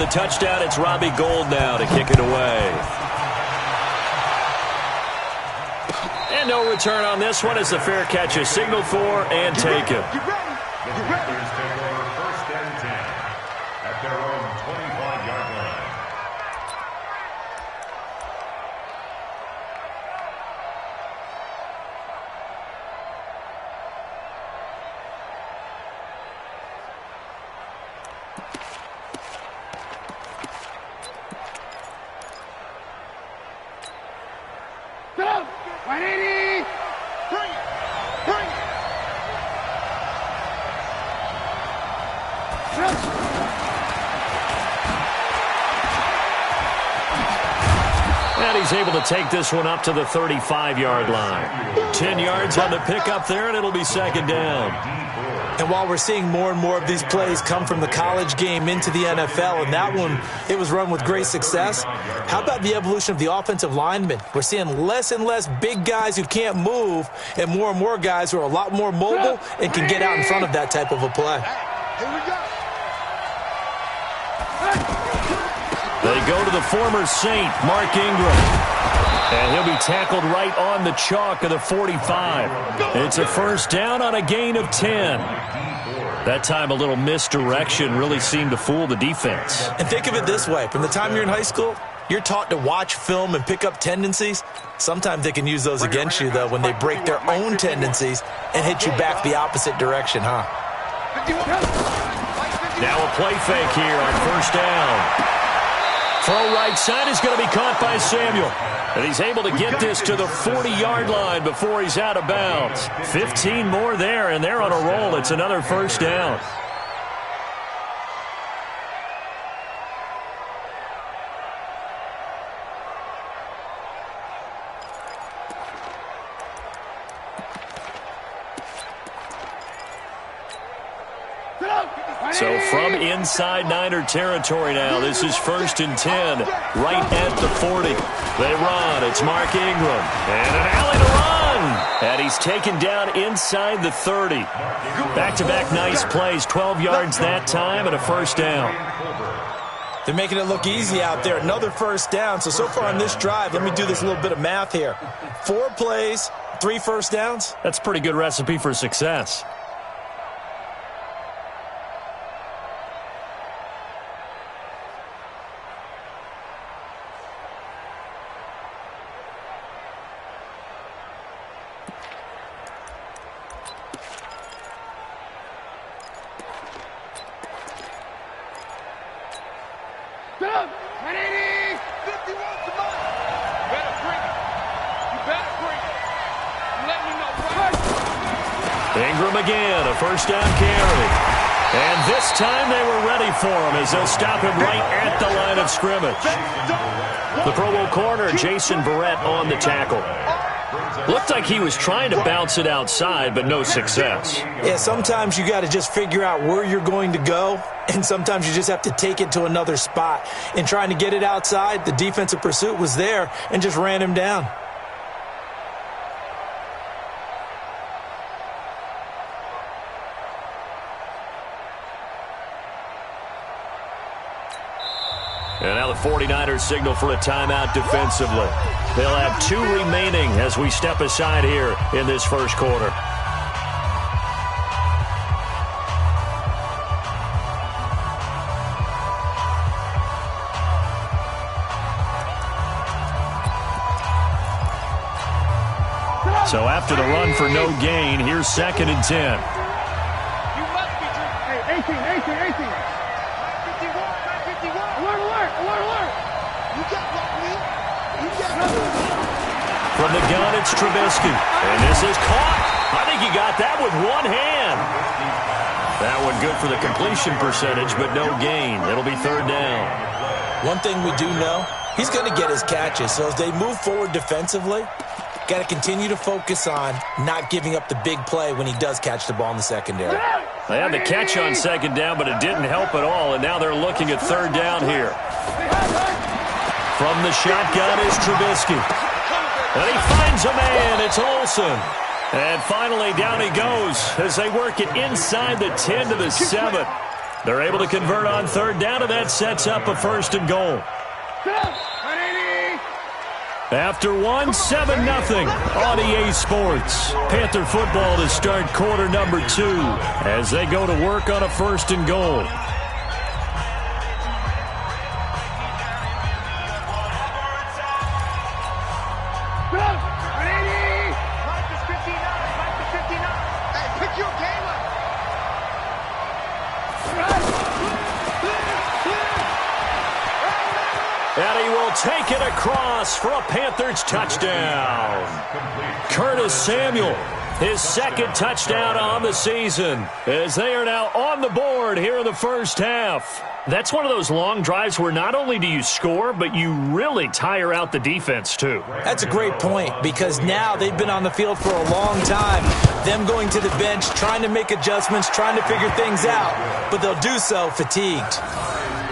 The touchdown, it's Robbie Gould now to kick it away. And no return on this one as the fair catch is signaled for and taken. The Panthers take over 1st and 10 at their own 25-yard line. Go! 180! Bring it! Bring it! And he's able to take this one up to the 35-yard line. 10 yards on the pickup there, and it'll be 2nd down. And while we're seeing more and more of these plays come from the college game into the NFL, and that one, it was run with great success, how about the evolution of the offensive linemen? We're seeing less and less big guys who can't move and more guys who are a lot more mobile and can get out in front of that type of a play. Here we go! They go to the former Saint, Mark Ingram. And he'll be tackled right on the chalk of the 45. It's a 1st down on a gain of 10. That time a little misdirection really seemed to fool the defense. And think of it this way. From the time you're in high school, you're taught to watch film and pick up tendencies. Sometimes they can use those against you, though, when they break their own tendencies and hit you back the opposite direction, huh? Now a play fake here on 1st down. Throw right side is going to be caught by Samuel. And he's able to get this to the 40-yard line before he's out of bounds. 15 more there, and they're on a roll. It's another 1st down. So from inside Niner territory now, this is 1st and 10, right at the 40. They run. It's Mark Ingram. And an alley to run. And he's taken down inside the 30. Back-to-back nice plays, 12 yards that time and a 1st down. They're making it look easy out there. Another 1st down. So far on this drive, let me do this little bit of math here. 4 plays, 3 1st downs. That's a pretty good recipe for success. Ingram again, a 1st down carry. And this time they were ready for him as they'll stop him right at the line of scrimmage. The Pro Bowl corner, Jason Verrett, on the tackle. Looked like he was trying to bounce it outside, but no success. Yeah, sometimes you got to just figure out where you're going to go, and sometimes you just have to take it to another spot. In trying to get it outside, the defensive pursuit was there and just ran him down. And now the 49ers signal for a timeout defensively. They'll have 2 remaining as we step aside here in this 1st quarter. So after the run for no gain, here's 2nd and 10. You must be drinking. Hey, 18. Alert. You got what, man? You got what? From the gun, it's Trubisky. And this is caught. I think he got that with one hand. That one good for the completion percentage, but no gain. It'll be 3rd down. One thing we do know, he's going to get his catches. So as they move forward defensively, got to continue to focus on not giving up the big play when he does catch the ball in the secondary. They had the catch on 2nd down, but it didn't help at all, and now they're looking at 3rd down here. From the shotgun is Trubisky. And he finds a man. It's Olsen. And finally, down he goes as they work it inside the 10 to the 7. They're able to convert on third down, and that sets up a 1st and goal. After 7-0 on EA Sports. Panther football to start quarter number 2 as they go to work on a 1st and goal. And he will take it across for a Panthers touchdown. Curtis Samuel, his 2nd touchdown on the season, as they are now on the board here in the first half. That's one of those long drives where not only do you score, but you really tire out the defense, too. That's a great point, because now they've been on the field for a long time. Them going to the bench, trying to make adjustments, trying to figure things out, but they'll do so fatigued.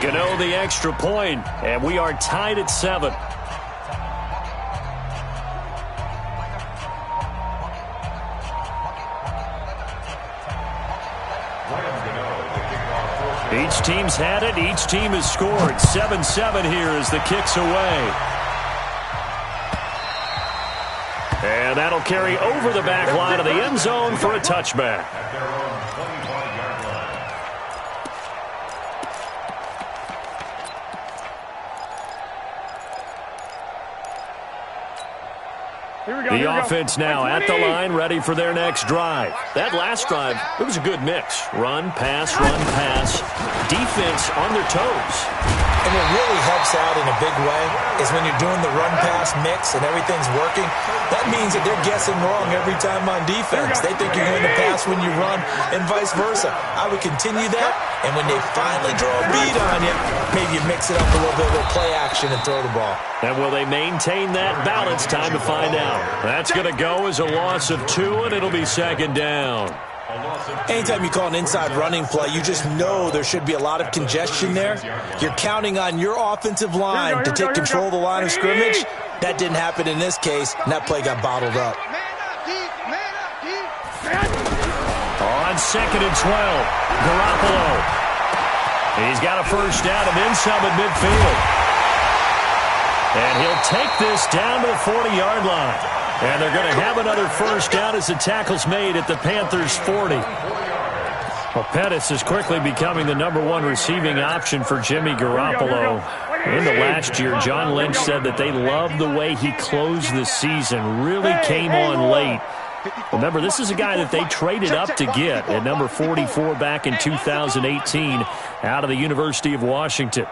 Gano the extra point, and we are tied at 7. Each team's had it. Each team has scored. 7-7 here as the kick's away. And that'll carry over the back line of the end zone for a touchback. The offense now at the line, ready for their next drive. That last drive, it was a good mix. Run, pass, defense on their toes. And what really helps out in a big way is when you're doing the run-pass mix and everything's working, that means that they're guessing wrong every time on defense. They think you're going to pass when you run and vice versa. I would continue that, and when they finally draw a bead on you, maybe you mix it up a little bit with play action and throw the ball. And will they maintain that balance? Time to find out. That's going to go as a loss of 2, and it'll be 2nd down. Anytime you call an inside running play, you just know there should be a lot of congestion there. You're counting on your offensive line to take control of the line of scrimmage. That didn't happen in this case, and that play got bottled up. On 2nd and 12, Garoppolo. He's got a 1st down and then some at midfield. And he'll take this down to the 40-yard line. And they're going to have another 1st down as the tackle's made at the Panthers' 40. Well, Pettis is quickly becoming the #1 receiving option for Jimmy Garoppolo. In the last year, John Lynch said that they loved the way he closed the season, really came on late. Remember, this is a guy that they traded up to get at number 44 back in 2018 out of the University of Washington.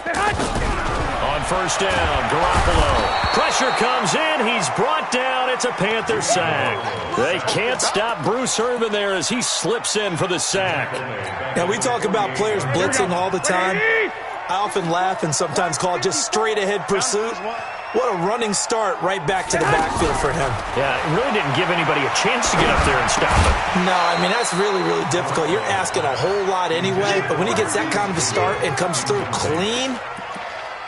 On 1st down, Garoppolo. Pressure comes in. He's brought down. It's a Panther sack. They can't stop Bruce Irvin there as he slips in for the sack. Now, we talk about players blitzing all the time. I often laugh and sometimes call it just straight-ahead pursuit. What a running start right back to the backfield for him. Yeah, it really didn't give anybody a chance to get up there and stop it. No, I mean, that's really, really difficult. You're asking a whole lot anyway, but when he gets that kind of a start and comes through clean,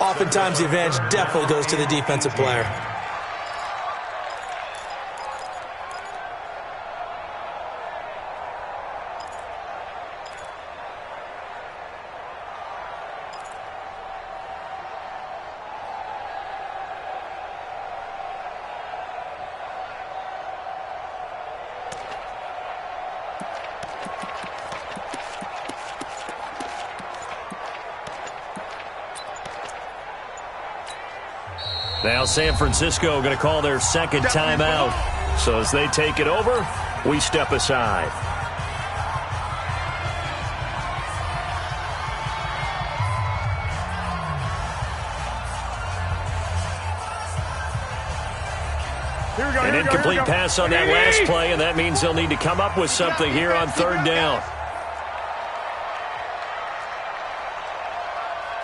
oftentimes the advantage definitely goes to the defensive player. Now San Francisco going to call their 2nd timeout. So as they take it over, we step aside. An incomplete pass on that last play, and that means they'll need to come up with something here on 3rd down.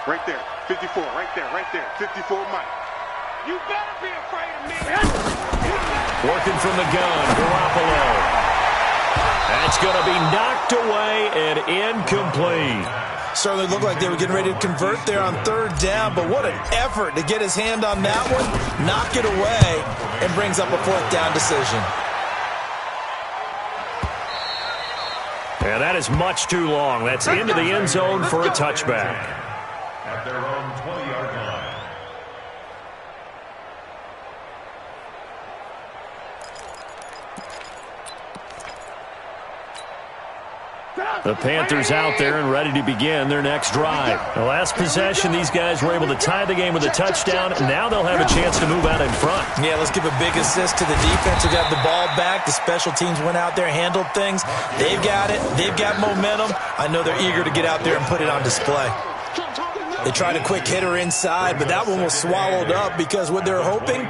Right there, 54, right there, 54 Mike. You better be afraid of me. Working from the gun, Garoppolo. That's going to be knocked away and incomplete. Certainly looked like they were getting ready to convert there on 3rd down, but what an effort to get his hand on that one, knock it away, and brings up a 4th down decision. And that is much too long. That's into the end zone for a touchback. At their own 20-yard line. The Panthers out there and ready to begin their next drive. The last possession, these guys were able to tie the game with a touchdown. Now they'll have a chance to move out in front. Yeah, let's give a big assist to the defense who got the ball back. The special teams went out there, handled things. They've got it. They've got momentum. I know they're eager to get out there and put it on display. They tried a quick hitter inside, but that one was swallowed up because what they're hoping,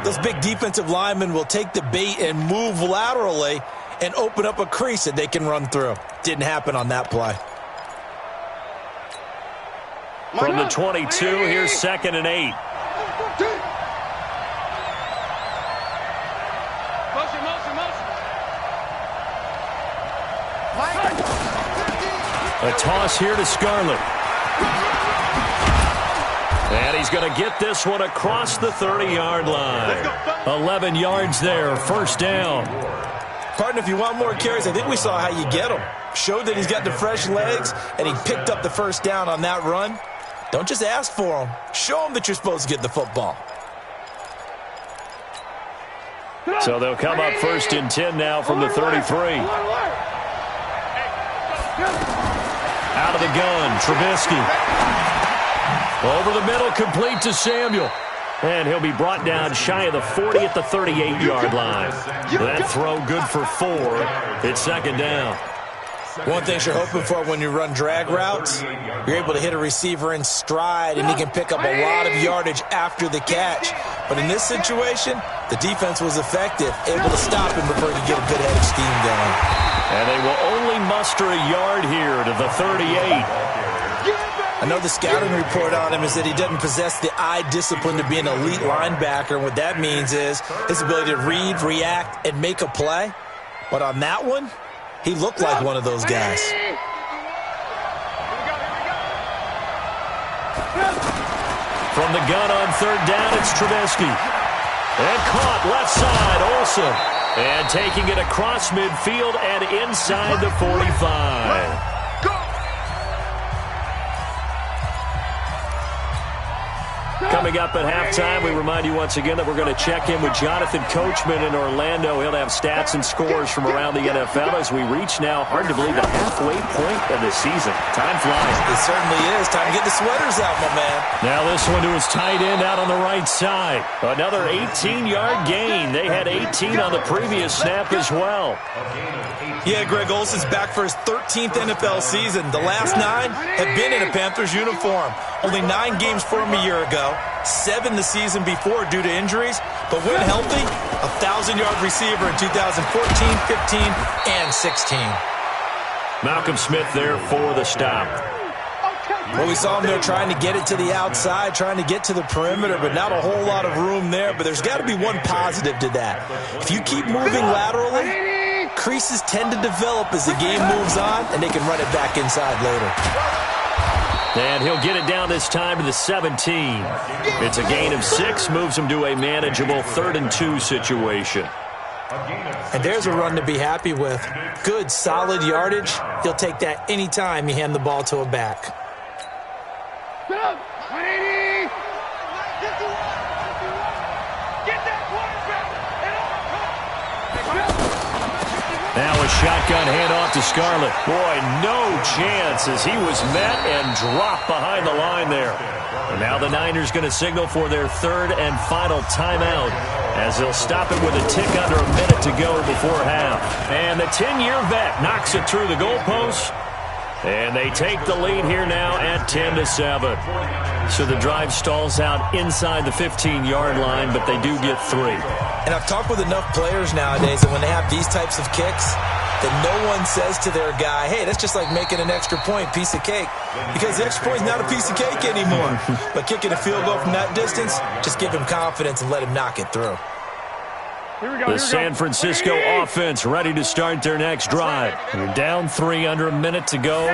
those big defensive linemen will take the bait and move laterally and open up a crease that they can run through. Didn't happen on that play. From the 22, here's 2nd and 8. A toss here to Scarlett. And he's going to get this one across the 30-yard line. 11 yards there, first down. Partner, if you want more carries, I think we saw how you get them. Showed that he's got the fresh legs, and he picked up the first down on that run. Don't just ask for them. Show them that you're supposed to get the football. So they'll come up 1st and 10 now from the 33. Out of the gun, Trubisky. Over the middle, complete to Samuel. And he'll be brought down shy of the 40 at the 38-yard line. That throw good for 4. It's 2nd down. One thing you're hoping for when you run drag routes, you're able to hit a receiver in stride, and he can pick up a lot of yardage after the catch. But in this situation, the defense was effective, able to stop him before he could get a good head of steam going. And they will only muster a yard here to the 38. I know the scouting report on him is that he doesn't possess the eye discipline to be an elite linebacker. And what that means is his ability to read, react, and make a play. But on that one, he looked like one of those guys. From the gun on 3rd down, it's Trubisky. And caught left side, Olsen. And taking it across midfield and inside the 45. Coming up at halftime, we remind you once again that we're going to check in with Jonathan Coachman in Orlando. He'll have stats and scores from around the NFL as we reach now, hard to believe, the halfway point of the season. Time flies. It certainly is. Time to get the sweaters out, my man. Now this one to his tight end out on the right side. Another 18-yard gain. They had 18 on the previous snap as well. Yeah, Greg Olsen's back for his 13th NFL season. The last 9 have been in a Panthers uniform. Only 9 games for him a year ago, 7 the season before due to injuries. But when healthy, a 1,000-yard receiver in 2014, 15, and 16. Malcolm Smith there for the stop. Well, we saw him there trying to get it to the outside, trying to get to the perimeter, but not a whole lot of room there. But there's got to be one positive to that. If you keep moving laterally, creases tend to develop as the game moves on, and they can run it back inside later. And he'll get it down this time to the 17. It's a gain of 6, moves him to a manageable 3rd and 2 situation. And there's a run to be happy with. Good, solid yardage. He'll take that anytime you hand the ball to a back. Now a shotgun handoff to Scarlett. Boy, no chance as he was met and dropped behind the line there. And now the Niners going to signal for their 3rd and final timeout as they'll stop it with a tick under a minute to go before half. And the 10-year vet knocks it through the goalpost. And they take the lead here now at 10-7. So the drive stalls out inside the 15-yard line, but they do get 3. And I've talked with enough players nowadays that when they have these types of kicks, that no one says to their guy, hey, that's just like making an extra point, piece of cake. Because the extra point is not a piece of cake anymore. But kicking a field goal from that distance, just give him confidence and let him knock it through. The San Francisco offense ready to start their next drive. You're down 3 under a minute to go.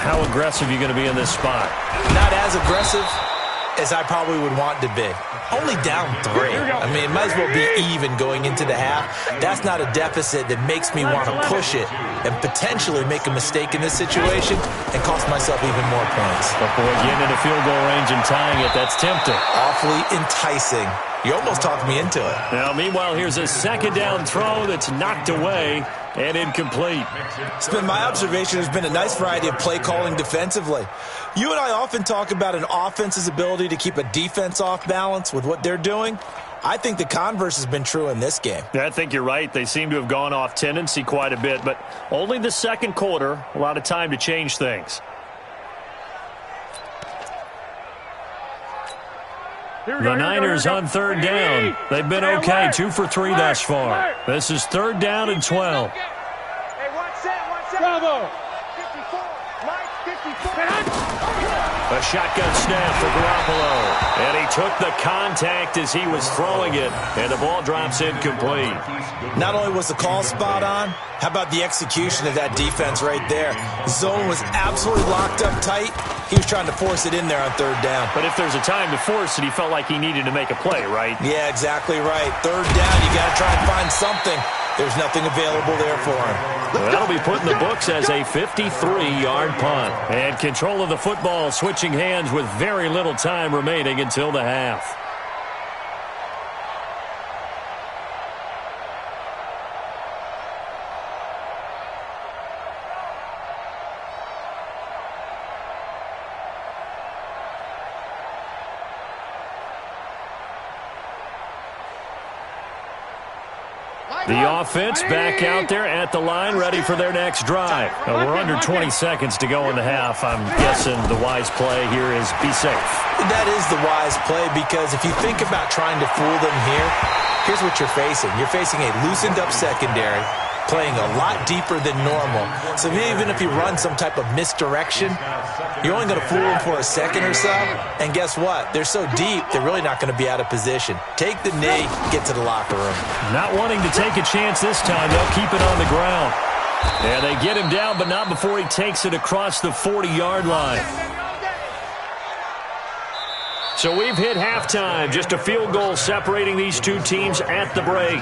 How aggressive are you going to be in this spot? Not as aggressive as I probably would want to be. Only down 3. I mean, it might as well be even going into the half. That's not a deficit that makes me want to push it and potentially make a mistake in this situation and cost myself even more points. But boy, getting into field goal range and tying it, that's tempting. Awfully enticing. You almost talked me into it. Now, meanwhile, here's a second down throw that's knocked away and incomplete. It's been my observation there's been a nice variety of play calling defensively. You and I often talk about an offense's ability to keep a defense off balance with what they're doing. I think the converse has been true in this game. Yeah, I think you're right. They seem to have gone off tendency quite a bit, but only the second quarter, a lot of time to change things. The Niners on third down. They've been okay, 2 for 3 thus far. This is third down and 12. Hey, one set. Bravo. 54. Mike, 54. A shotgun snap for Garoppolo. And he took the contact as he was throwing it, and the ball drops incomplete. Not only was the call spot on, how about the execution of that defense right there? Zone was absolutely locked up tight. He was trying to force it in there on third down. But if there's a time to force it, he felt like he needed to make a play, right? Yeah, exactly right. Third down, you got to try and find something. There's nothing available there for him. Well, that'll be put in the books as a 53-yard punt. And control of the football switching hands with very little time remaining until the half. The offense back out there at the line, ready for their next drive. We're under 20 seconds to go in the half. I'm guessing the wise play here is be safe. That is the wise play, because if you think about trying to fool them here, here's what you're facing. You're facing a loosened up secondary, playing a lot deeper than normal. So even if you run some type of misdirection, you're only going to fool them for a second or so. And guess what? They're so deep, they're really not going to be out of position. Take the knee, get to the locker room. Not wanting to take a chance this time, they'll keep it on the ground. And they get him down, but not before he takes it across the 40-yard line. So we've hit halftime, just a field goal separating these two teams at the break.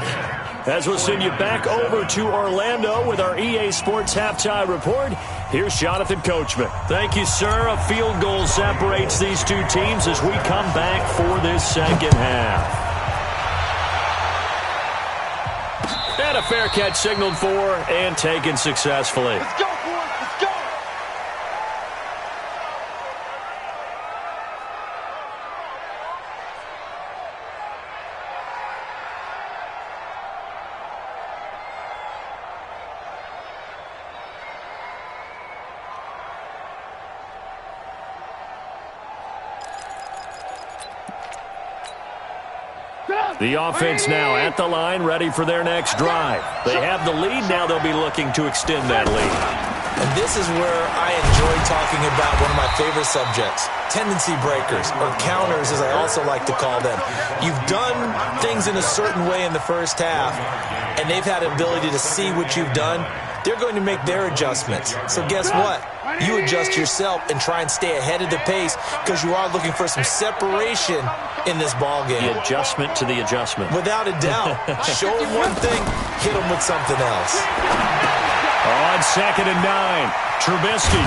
As we'll send you back over to Orlando with our EA Sports Halftime Report, here's Jonathan Coachman. Thank you, sir. A field goal separates these two teams as we come back for this second half. And a fair catch signaled for and taken successfully. Let's go, boys. Let's go. The offense now at the line, ready for their next drive. They have the lead. Now they'll be looking to extend that lead. And this is where I enjoy talking about one of my favorite subjects, tendency breakers, or counters as I also like to call them. You've done things in a certain way in the first half, and they've had an ability to see what you've done. They're going to make their adjustments. So guess what? You adjust yourself and try and stay ahead of the pace, because you are looking for some separation in this ball game. The adjustment to the adjustment. Without a doubt. Show them one thing, hit them with something else. On 2nd and 9, Trubisky.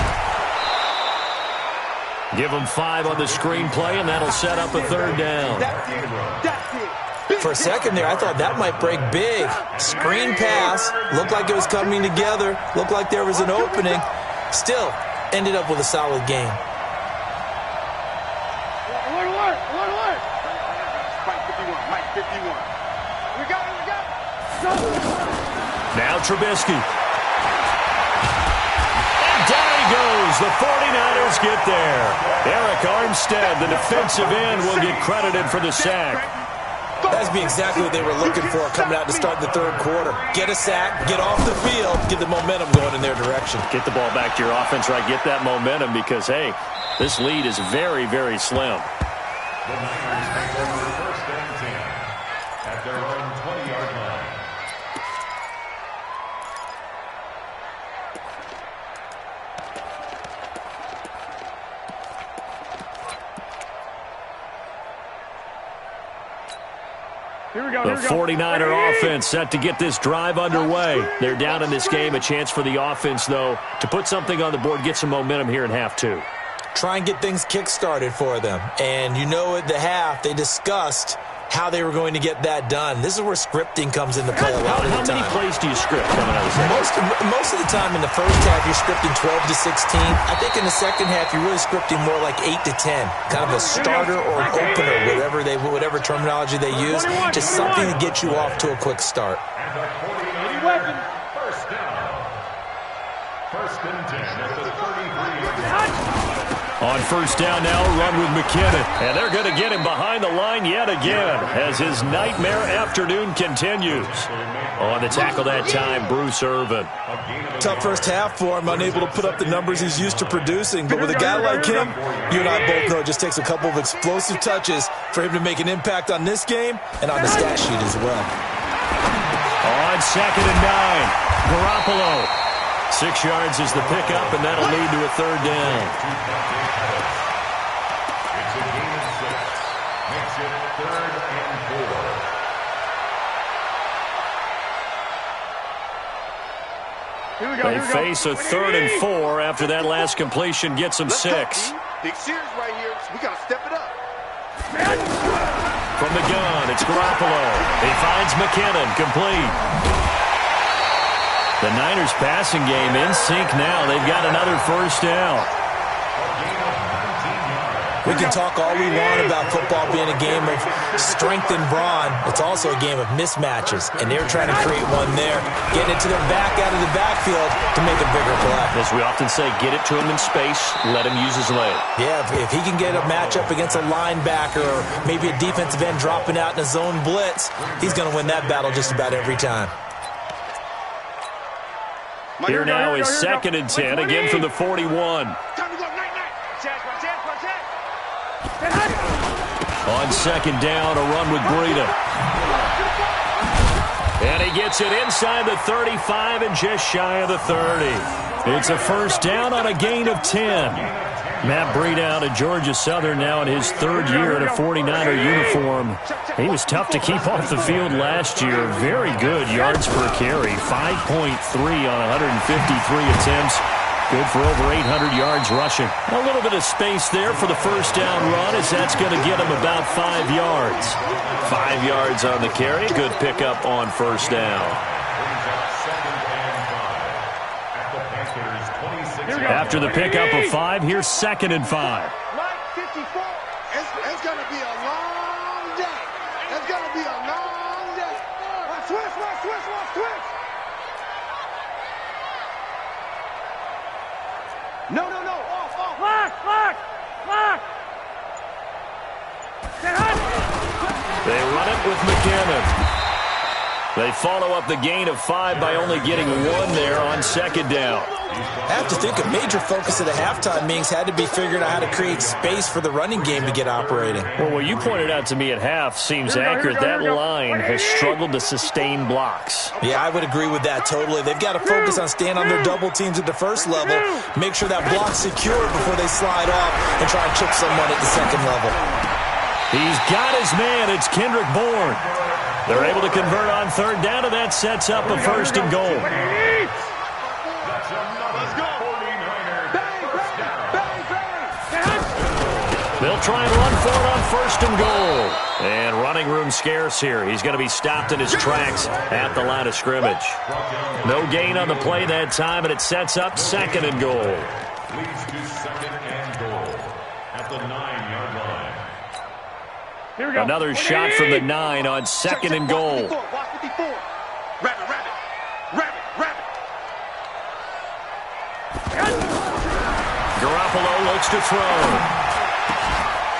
Give him 5 on the screenplay, and that'll set up a third down. For a second there, I thought that might break big. Screen pass, looked like it was coming together, looked like there was an opening. Still, ended up with a solid game. Mike 51. We got it. Now Trubisky. And down he goes. The 49ers get there. Eric Armstead, the defensive end, will get credited for the sack. That'd be exactly what they were looking for coming out to start the third quarter. Get a sack, get off the field, get the momentum going in their direction. Get the ball back to your offense, right? Get that momentum because, hey, this lead is very, very slim. The Niners take over first and 10 at their own 20-yard line. The 49er offense set to get this drive underway. They're down in this game. A chance for the offense, though, to put something on the board, get some momentum here in half two. Try and get things kick-started for them. And you know at the half, they discussed how they were going to get that done. This is where scripting comes into play a lot of the time. How many plays do you script coming out of the second? Most of the time in the first half, you're scripting 12 to 16. I think in the second half, you're really scripting more like 8 to 10. Kind of a starter or an opener, whatever terminology they use. Just something to get you off to a quick start. First down. First and 10 at the 33. On first down now, run with McKinnon. And they're going to get him behind the line yet again as his nightmare afternoon continues. On the tackle that time, Bruce Irvin. Tough first half for him, unable to put up the numbers he's used to producing. But with a guy like him, you and I both know it just takes a couple of explosive touches for him to make an impact on this game and on the stat sheet as well. On second and 9, Garoppolo. 6 yards is the pickup, and that'll lead to a third down. It's a gain of 6. Makes it 3rd and 4. They face a 3rd and 4 after that last completion gets them 6. Big series right here. We got to step it up. From the gun, it's Garoppolo. He finds McKinnon, complete. The Niners passing game in sync now. They've got another first down. We can talk all we want about football being a game of strength and brawn. It's also a game of mismatches, and they're trying to create one there, getting it to their back out of the backfield to make a bigger play. As we often say, get it to him in space, let him use his leg. Yeah, if he can get a matchup against a linebacker or maybe a defensive end dropping out in a zone blitz, he's going to win that battle just about every time. Here now is 2nd and 10, again from the 41. On second down, a run with Breida. And he gets it inside the 35 and just shy of the 30. It's a first down on a gain of 10. Matt Breida out of Georgia Southern now in his 3rd year in a 49er uniform. He was tough to keep off the field last year. Very good yards per carry, 5.3 on 153 attempts. Good for over 800 yards rushing. A little bit of space there for the first down run as that's going to get him about 5 yards. 5 yards on the carry. Good pickup on first down. After the pickup of 5, here's 2nd and 5. It's going to be a long day. It's going to be a long day. Switch. No. Off. Lock. They run it with McKinnon. They follow up the gain of 5 by only getting 1 there on second down. I have to think a major focus of the halftime meetings had to be figuring out how to create space for the running game to get operating. Well, what you pointed out to me at half seems accurate. That line has struggled to sustain blocks. Yeah, I would agree with that totally. They've got to focus on staying on their double teams at the first level, make sure that block's secure before they slide off and try and chip someone at the second level. He's got his man. It's Kendrick Bourne. They're able to convert on third down, and that sets up a first and goal. They'll try and run for it on first and goal. And running room scarce here. He's going to be stopped in his tracks at the line of scrimmage. No gain on the play that time, and it sets up 2nd and goal. Leads to 2nd and goal at the 9-yard line. Another shot from the 9 on 2nd and goal. Rabbit. Garoppolo looks to throw.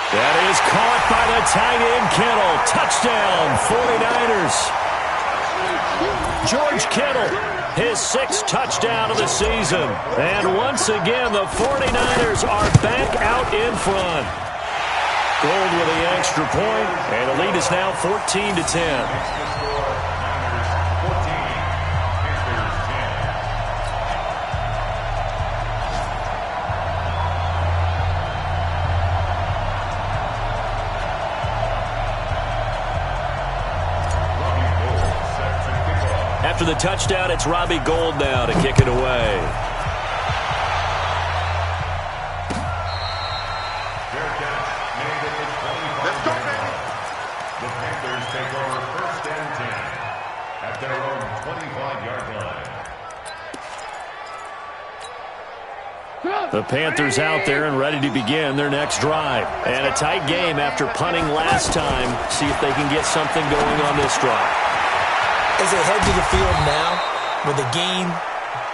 That is caught by the tight end, Kittle. Touchdown, 49ers. George Kittle, his 6th touchdown of the season. And once again, the 49ers are back out in front. Gold with the extra point, and the lead is now 14-10. after the touchdown, it's Robbie Gould now to kick it away. Let's go, baby. The Panthers take over 1st and 10 at their own 25-yard line. The Panthers out there and ready to begin their next drive. And a tight game after punting last time. See if they can get something going on this drive. As they head to the field now, with the game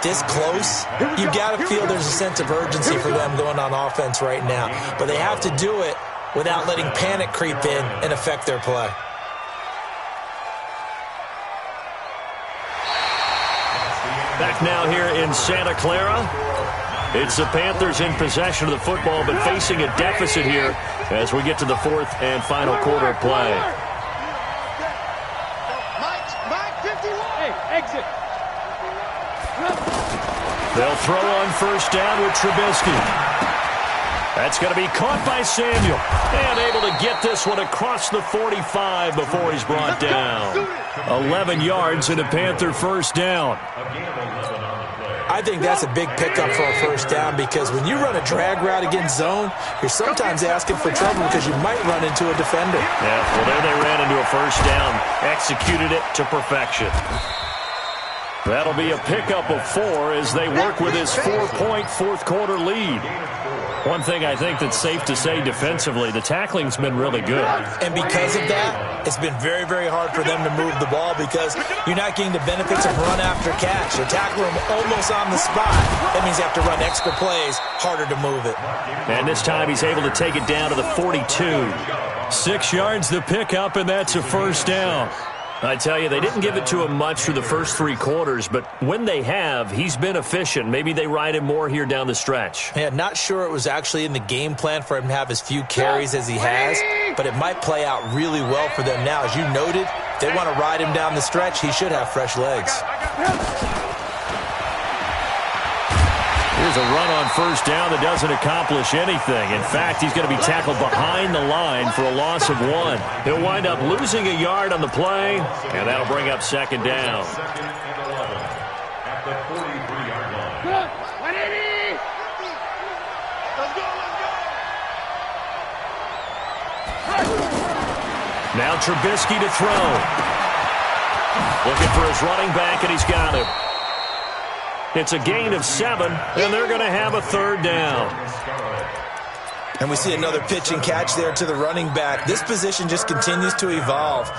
this close, you got to feel there's a sense of urgency for them going on offense right now. But they have to do it without letting panic creep in and affect their play. Back now here in Santa Clara. It's the Panthers in possession of the football, but facing a deficit here as we get to the 4th and final quarter of play. Mike 51. Hey, exit. They'll throw on 1st down with Trubisky. That's going to be caught by Samuel. And able to get this one across the 45 before he's brought down. 11 yards and a Panther 1st down. I think that's a big pickup for a 1st down because when you run a drag route against zone, you're sometimes asking for trouble because you might run into a defender. Yeah, well, there they ran into a 1st down. Executed it to perfection. That'll be a pickup of 4 as they work with his 4-point 4th quarter lead. One thing I think that's safe to say defensively, the tackling's been really good. And because of that, it's been very, very hard for them to move the ball because you're not getting the benefits of run after catch. You're tackling them almost on the spot. That means you have to run extra plays, harder to move it. And this time he's able to take it down to the 42. 6 yards the pickup, and that's a 1st down. I tell you, they didn't give it to him much through the first 3 quarters, but when they have, he's been efficient. Maybe they ride him more here down the stretch. Yeah, not sure it was actually in the game plan for him to have as few carries as he has, but it might play out really well for them now. As you noted, if they want to ride him down the stretch, he should have fresh legs. Here's a run on 1st down that doesn't accomplish anything. In fact, he's going to be tackled behind the line for a loss of 1. He'll wind up losing a yard on the play, and that'll bring up 2nd down. 2nd and 11 at the 43-yard line. Now Trubisky to throw. Looking for his running back, and he's got him. It's a gain of 7, and they're going to have a 3rd down. And we see another pitch and catch there to the running back. This position just continues to evolve.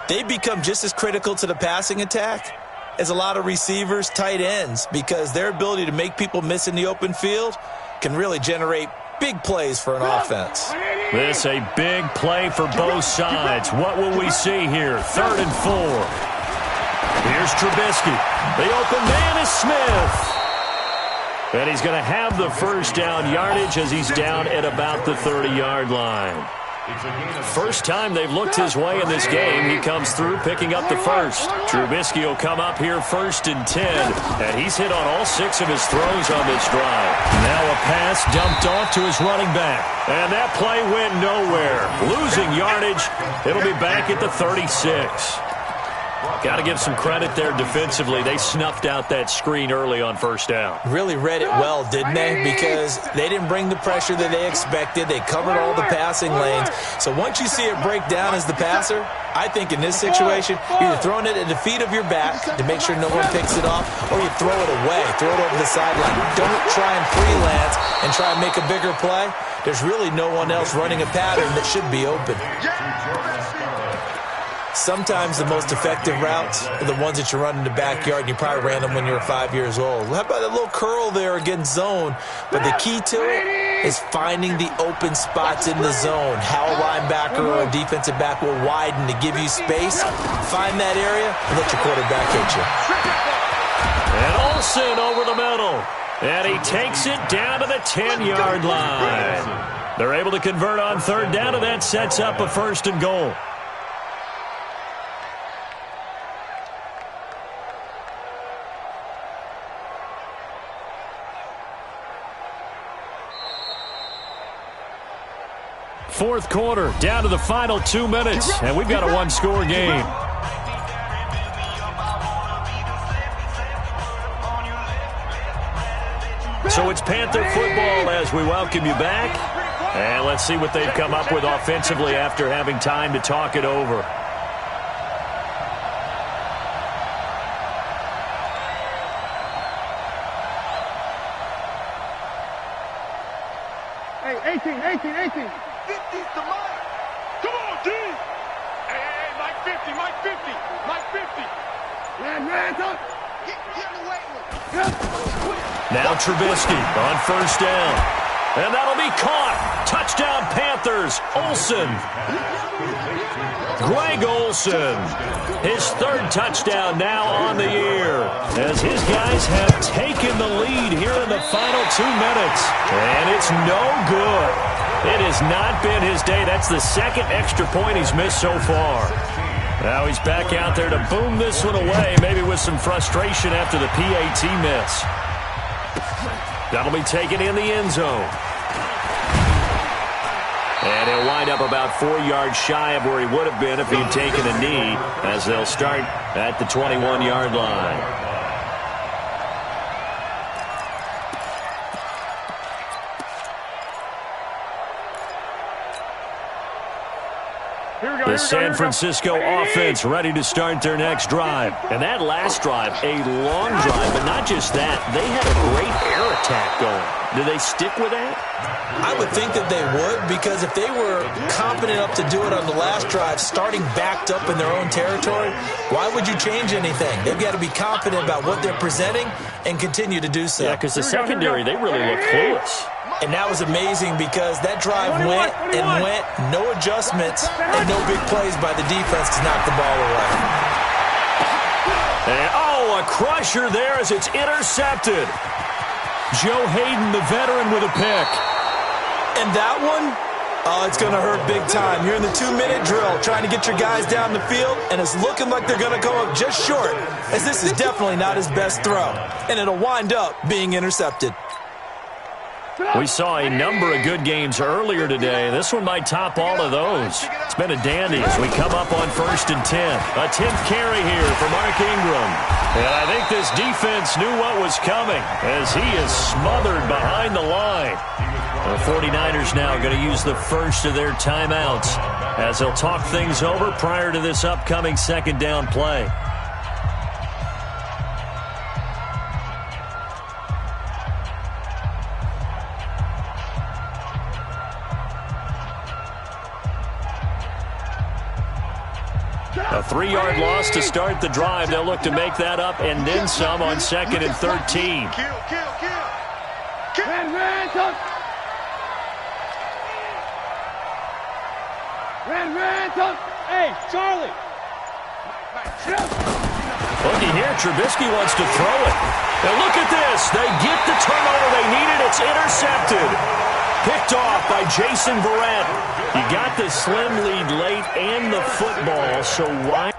They become just as critical to the passing attack as a lot of receivers, tight ends, because their ability to make people miss in the open field can really generate big plays for an offense. This a big play for both sides. What will we see here? 3rd and 4. Here's Trubisky. The open man is Smith. And he's going to have the 1st down yardage as he's down at about the 30-yard line. First time they've looked his way in this game. He comes through picking up the 1st. Trubisky will come up here 1st and 10. And he's hit on all 6 of his throws on this drive. Now a pass dumped off to his running back. And that play went nowhere. Losing yardage. It'll be back at the 36. Got to give some credit there defensively. They snuffed out that screen early on 1st down. Really read it well, didn't they? Because they didn't bring the pressure that they expected. They covered all the passing lanes. So once you see it break down as the passer, I think in this situation, you're either throwing it at the feet of your back to make sure no one picks it off, or you throw it away, throw it over the sideline. Don't try and freelance and try and make a bigger play. There's really no one else running a pattern that should be open. Sometimes the most effective routes are the ones that you run in the backyard, and you probably ran them when you were 5 years old. How about a little curl there against zone? But the key to it is finding the open spots in the zone. How a linebacker or a defensive back will widen to give you space. Find that area and let your quarterback hit you. And Olsen over the middle. And he takes it down to the 10-yard line. They're able to convert on 3rd down, and that sets up a 1st and goal. Fourth quarter, down to the final 2 minutes, and we've got a 1-score game. So it's Panther football as we welcome you back. And let's see what they've come up with offensively after having time to talk it over. Hey, 18. 50's the mark. Come on, D. Hey, Mike 50. Mike 50. Man, up. Get away with it. Now Trubisky on first down. And that'll be caught. Touchdown Panthers. Olsen. Greg Olsen. His third touchdown now on the year. As his guys have taken the lead here in the final 2 minutes. And it's no good. It has not been his day. That's the second extra point he's missed so far. Now he's back out there to boom this one away, maybe with some frustration after the PAT miss. That'll be taken in the end zone. And he'll wind up about 4 yards shy of where he would have been if he had taken a knee, as they'll start at the 21-yard line. The San Francisco offense ready to start their next drive. And that last drive, a long drive, but not just that. They had a great air attack going. Do they stick with that? I would think that they would, because if they were confident enough to do it on the last drive, starting backed up in their own territory, why would you change anything? They've got to be confident about what they're presenting and continue to do so. Yeah, because the secondary, they really look clueless. And that was amazing because that drive went and went, no adjustments, and no big plays by the defense to knock the ball away. And, a crusher there as it's intercepted. Joe Hayden, the veteran, with a pick. And that one, it's going to hurt big time. You're in the 2-minute drill trying to get your guys down the field, and it's looking like they're going to go up just short, as this is definitely not his best throw. And it'll wind up being intercepted. We saw a number of good games earlier today. This one might top all of those. It's been a dandy as we come up on 1st and 10. A 10th carry here for Mark Ingram. And I think this defense knew what was coming as he is smothered behind the line. The 49ers now going to use the first of their timeouts as they'll talk things over prior to this upcoming second down play. A 3-yard loss to start the drive. They'll look to make that up and then some on 2nd and 13. Kill. Ran. Hey, Charlie. Looky here, Trubisky wants to throw it. Now look at this. They get the turnover they needed. It's intercepted. Picked off by Jason Verrett. You got the slim lead late and the football, so why?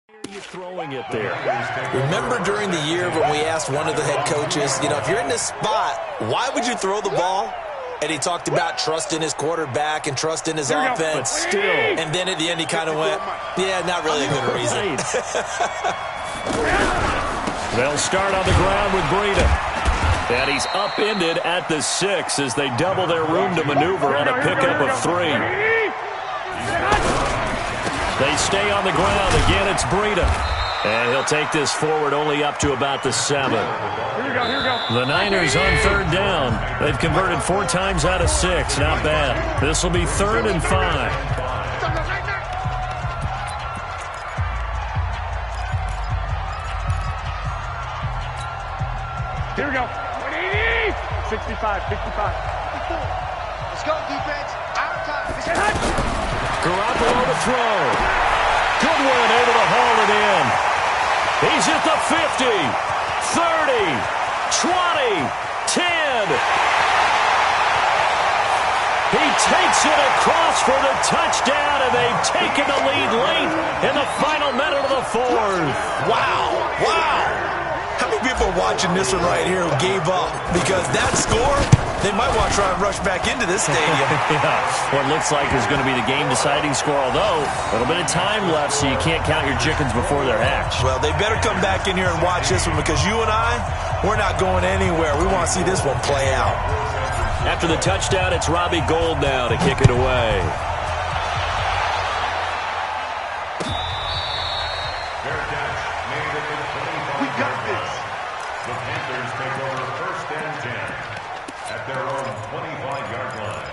Are you throwing it there? Remember during the year when we asked one of the head coaches, if you're in this spot, why would you throw the ball? And he talked about trusting his quarterback and trusting his offense. But still. And then at the end he kind of went, yeah, not really a good reason. They'll start on the ground with Breida. And he's upended at the 6 as they double their room to maneuver on a pickup of 3. They stay on the ground. Again, it's Breida. And he'll take this forward only up to about the 7. Here we go. The Niners on 3rd down. They've converted 4 times out of 6. Not bad. This will be 3rd and 5. Here we go. 65. Let's go, defense. Our time. Garoppolo to throw. Goodwin able to haul it in. He's at the 50, 30, 20, 10. He takes it across for the touchdown, and they've taken the lead late in the final minute of the 4th. Wow. How many people people watching this one right here who gave up because that score, they might want to try and rush back into this stadium. Yeah, what looks like is going to be the game-deciding score, although a little bit of time left, so you can't count your chickens before they're hatched. Well, they better come back in here and watch this one because you and I, we're not going anywhere. We want to see this one play out. After the touchdown, it's Robbie Gould now to kick it away. We got this. The Panthers take over 1st and 10 at their own 25-yard line.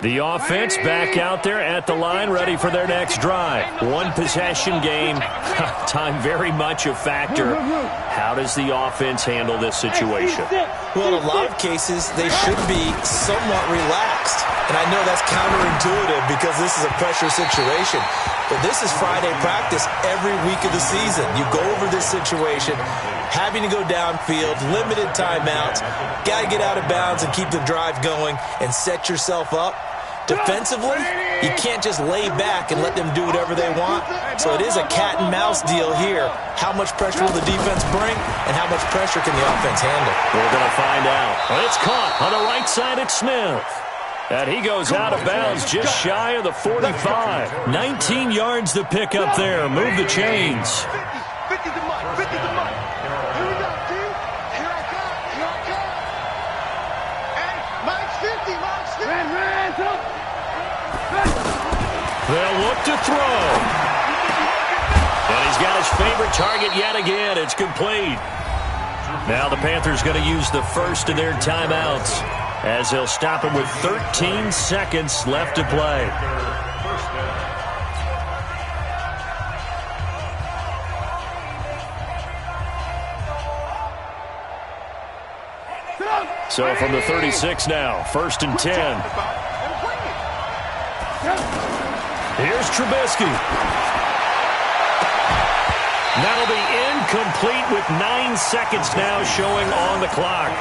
The offense back out there at the line, ready for their next drive. One possession game. Time very much a factor. How does the offense handle this situation? Well, in a lot of cases, they should be somewhat relaxed. And I know that's counterintuitive because this is a pressure situation. But this is Friday practice every week of the season. You go over this situation, having to go downfield, limited timeouts, got to get out of bounds and keep the drive going and set yourself up. Defensively, you can't just lay back and let them do whatever they want. So it is a cat and mouse deal here. How much pressure will the defense bring and how much pressure can the offense handle? We're going to find out. Well, it's caught on the right side at Smith. And he goes out of bounds just shy of the 45. 19 yards to pick up there. Move the chains. 50 the mark. 50 the mark. Here we go, team. Here I come. Here I come. Hey, Mike's 50. Mike's 50. Hands up. They'll look to throw. And he's got his favorite target yet again. It's complete. Now the Panthers going to use the first of their timeouts as they'll stop him with 13 seconds left to play. So from the 36 now, 1st and 10. Here's Trubisky. That'll be incomplete with 9 seconds now showing on the clock.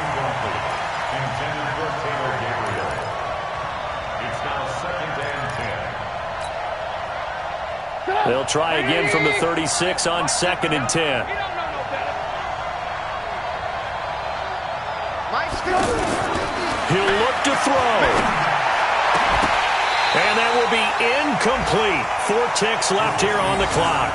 They'll try again from the 36 on 2nd and 10. He'll look to throw. And that will be incomplete. 4 ticks left here on the clock.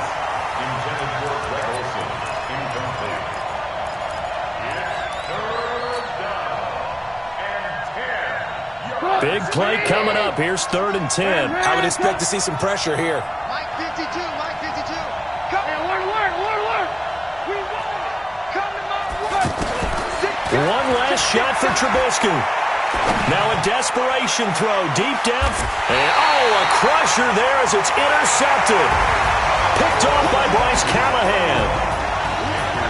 Big play coming up. Here's 3rd and 10. I would expect to see some pressure here. Mike 52. Mike 52. Come here. Alert. We won. Come to my word. One last shot for Trubisky. Now a desperation throw deep down. And a crusher there as it's intercepted. Picked off by Bryce Callahan.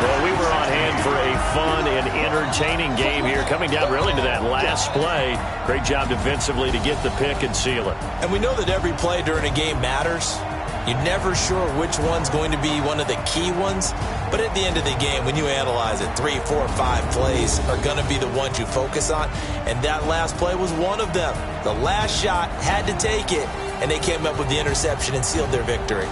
Well, we were on hand for a fun and entertaining game here, coming down really to that last play. Great job defensively to get the pick and seal it. And we know that every play during a game matters. You're never sure which one's going to be one of the key ones. But at the end of the game, when you analyze it, 3, 4, 5 plays are going to be the ones you focus on. And that last play was one of them. The last shot had to take it, and they came up with the interception and sealed their victory.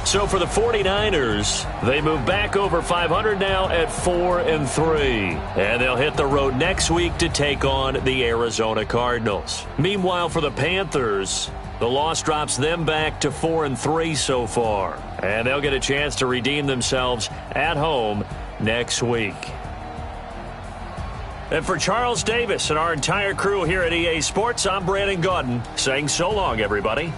So for the 49ers, they move back over 500 now at 4-3. And they'll hit the road next week to take on the Arizona Cardinals. Meanwhile, for the Panthers, the loss drops them back to 4-3 so far. And they'll get a chance to redeem themselves at home next week. And for Charles Davis and our entire crew here at EA Sports, I'm Brandon Gaudin saying so long, everybody.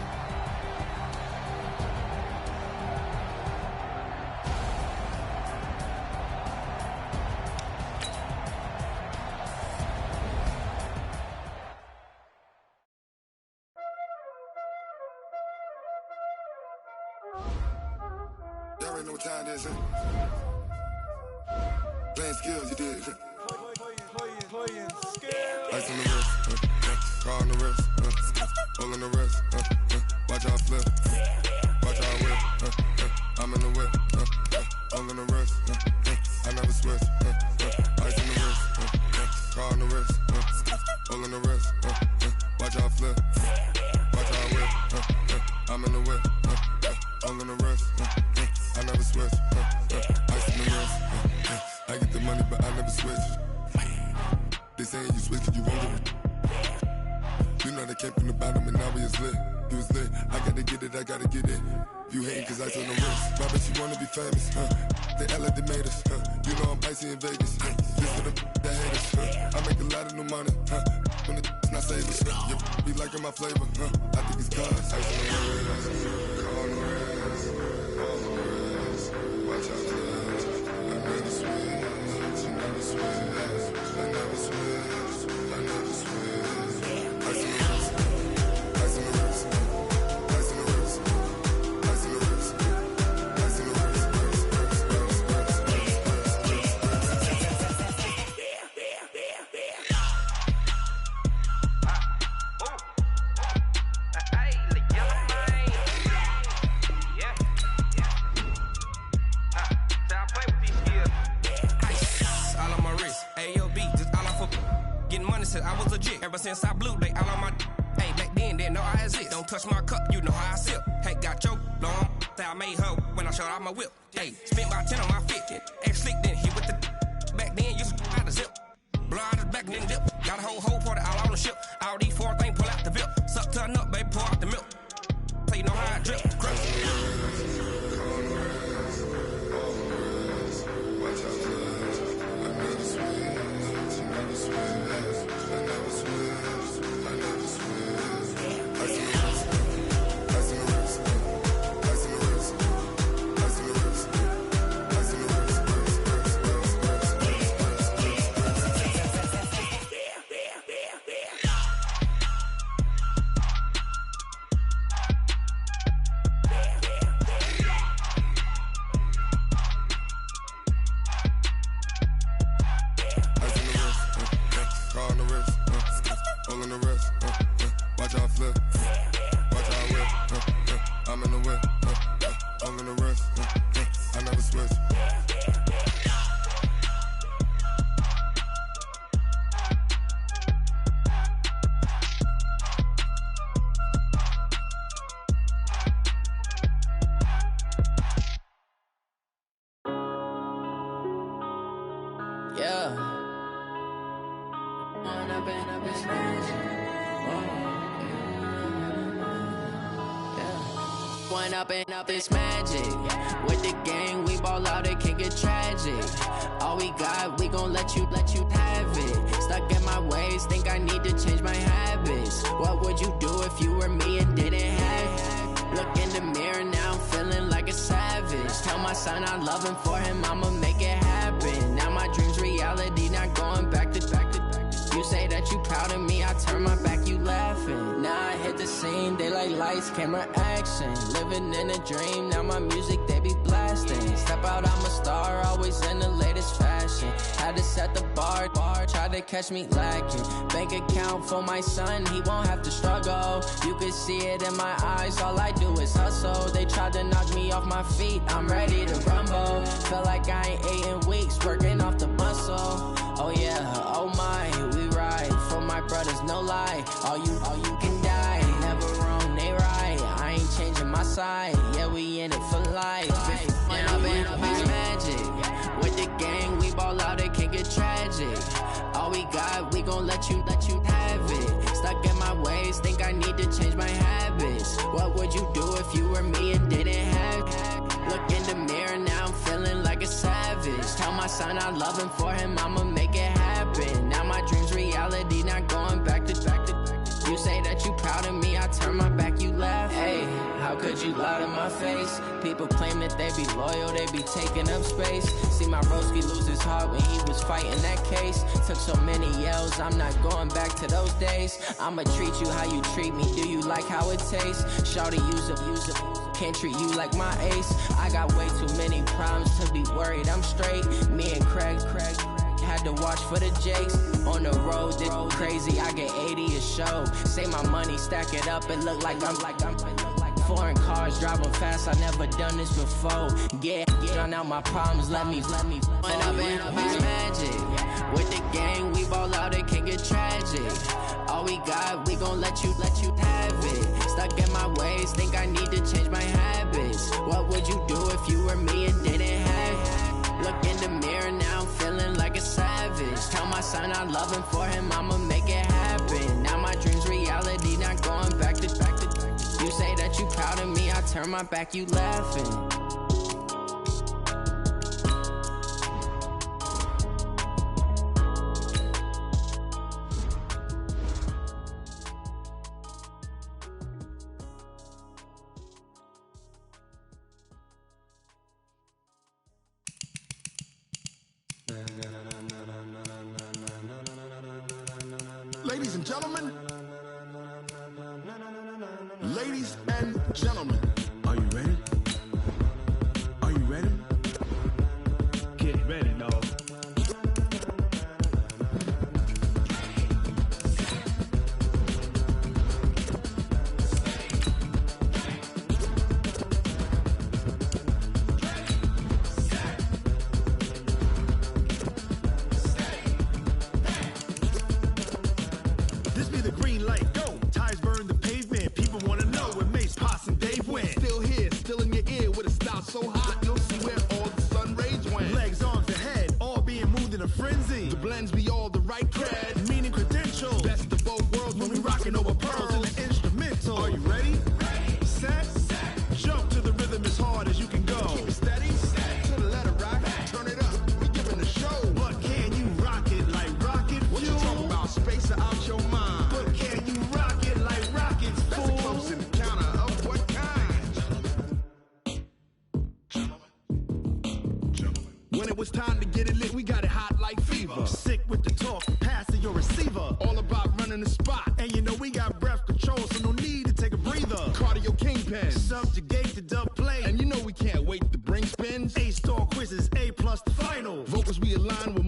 Y'all already know what time this is. Playing skills, you did. Playing skills. Ice on the wrist, car on the wrist, hole in the wrist, watch out flip, watch out whip, I'm in the whip, hole in the wrist, I never switch, ice on the wrist, car on They saying you switch 'cause you won't give it. You know they came from the bottom and now we is lit. You was lit. I gotta get it, I gotta get it. You hating 'cause I told no risk. My bitch, you wanna be famous, They act like they made us, You know I'm icy in Vegas, This for the that hate us, I make a lot of new money, When the not savers, You be liking my flavor, I think it's cause ice on the wrist, on the wrist, on the wrist. Watch out, cuz I never switch, I never switch, I never switch, I never switch. Ice on the wrist, ice on the wrist, ice on the wrist, ice on the wrist, ice on the wrist. I was legit. Ever since I blew, they all on my. Hey, back then, didn't know I exist. Don't touch my cup, you know how I sip. Hey, got your long. I made her when I showed out my whip. Hey, spent about 10 on my fit. X slick, then hit with the. Back then, used to out the zip. Blow out his back, then dip. Got a whole party all on the ship. All these 4 things, pull out the VIP. Suck, turn up, baby, pour out the milk. So you know how I drip. Crush. Watch out, cuz I never switch, I never switch. I never switch, I never switch. Ice in the wrist, ice in the wrist, ice in the wrist, ice in the wrist, ice in the wrist. Watch out flip, watch out whip, I'm in the whip, all in the wrist, I never switch. Yeah. One up and up, it's magic. With the gang, we ball out, it can get tragic. All we got, we gon' let you have it. Stuck in my ways, think I need to change my habits. What would you do if you were me and didn't have it? Look in the mirror, now I'm feeling like a savage. Tell my son I love him, for him I'ma make it happen. Now my dream's reality, not going back to. You say that you proud of me, I turn my back, you laughing. Now I hit the scene, they like lights, camera, action. Living in a dream, now my music, they be blasting. Step out, I'm a star, always in the latest fashion. Had to set the bar, try to catch me lacking. Bank account for my son, he won't have to struggle. You can see it in my eyes, all I do is hustle. They tried to knock me off my feet, I'm ready to rumble. Feel like I ain't ate in weeks, working off the muscle. Oh yeah, oh my, we ride for my brothers, no lie. All you can die, never wrong, they right. I ain't changing my side, yeah, we in it for life. When I've been up, it's magic. With the gang, we ball out, it can get tragic. All we got, we gon' let you have it. Stuck in my ways, think I need to change my habits. What would you do if you were me and didn't have it? Look in the mirror, now I'm feeling like a savage. Tell my son I love him, for him I'ma make it happen. Now my dream's reality, not going back to. You say that you proud of me, I turn my back, you laugh. Hey, how could you lie to my face? People claim that they be loyal, they be taking up space. See my broski lose his heart when he was fighting that case. Took so many yells, I'm not going back to those days. I'ma treat you how you treat me, do you like how it tastes? Shawty, use up, can't treat you like my ace. I got way too many problems to be worried, I'm straight. Me and Craig had to watch for the Jakes. On the road, this crazy, I get 80 a show. Say my money, stack it up, it look like I'm foreign cars, driving fast, I never done this before. Drown out my problems, let me. When I've been up, it's magic. With the gang, we ball out, it can get tragic. All we got, we gon' let you have it. Stuck in my ways, think I need to change my habits. What would you do if you were me and didn't have it? Look in the mirror, now I'm feeling like a savage. Just tell my son I love him, for him I'ma make it happen. Now my dream's reality, not going back to. You say that you proud of me, I turn my back, you laughing. Ladies and gentlemen, ladies and gentlemen, are you ready? Are you ready? Get ready, dog. This be the green light, go. Tires burn the pavement. People wanna know when Mace, Potts, and Dave went. Still here, still in your ear with a style so hot, you'll see where all the sun rays went. Legs, arms, and head, all being moved in a frenzy. The blends be all the right cred, Meaning credentials. best of both worlds When we rockin' over pearls in the instrumental. Are you ready? Set, jump to the rhythm as hard as you can go. Keep it steady, to the letter rock, turn it up, we giving a show. But can you rock it like rocket What you fuel? talking about, space or out your mind? But can you rock it like rockets, That's a fool? close encounter of what kind? When it was time to get it lit, we got it hot like fever. Sick with the talk, pass it your receiver. All about running the spot. And you know we got breath control, so no need to take a breather. Cardio kingpin. Subjugate the dub play. And you know we can't wait to bring spins. A-star quizzes, A+ the final. Vocals we align with